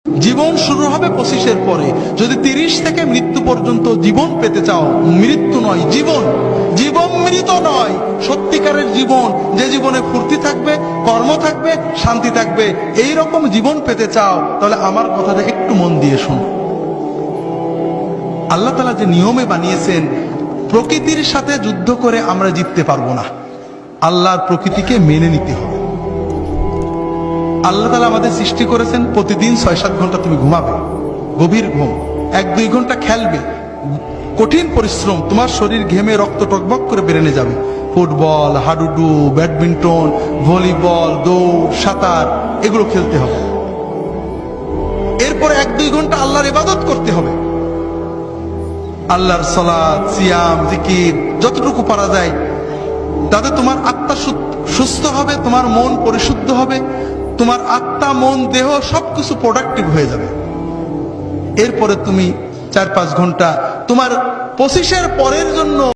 জীবন শুরু হবে 25-এর পরে। যদি 30 থেকে মৃত্যু পর্যন্ত জীবন পেতে চাও, মৃত্যু নয় জীবন, জীবন মৃত নয়, সত্যিকারের জীবন, যে জীবনে ফুর্তি থাকবে, কর্ম থাকবে, শান্তি থাকবে, এই রকম জীবন পেতে চাও, তাহলে আমার কথাটা একটু মন দিয়ে শোনো। আল্লাহ তাআলা যে নিয়মে বানিয়েছেন, প্রকৃতির সাথে যুদ্ধ করে আমরা জিততে পারবো না, আল্লাহর প্রকৃতিকে মেনে নিতে হবে। আল্লাহ তাআলা আমাদের সৃষ্টি করেছেন, প্রতিদিন 6-7 ঘন্টা তুমি ঘুমাবে, গভীর ঘুম, 1-2 ঘন্টা খেলবে, কঠিন পরিশ্রম, তোমার শরীর ঘেমে রক্ত টকবক করে বেরেনে যাবে, ফুটবল, হাডুডু, ব্যাডমিন্টন, ভলিবল, দৌড়, সাঁতার, এগুলো খেলতে হবে। এরপর 1-2 ঘন্টা আল্লাহর ইবাদত করতে হবে, আল্লাহর সালাত, সিয়াম, জিকির, যতটুকু পারা যায়, তাতে তোমার আত্মা সুস্থ হবে, তোমার মন পরিশুদ্ধ হবে, তোমার আত্মা, মন, দেহ সবকিছু প্রোডাক্টিভ হয়ে যাবে। এরপরে তুমি 4-5 ঘন্টা তোমার 25-এর পরের জন্য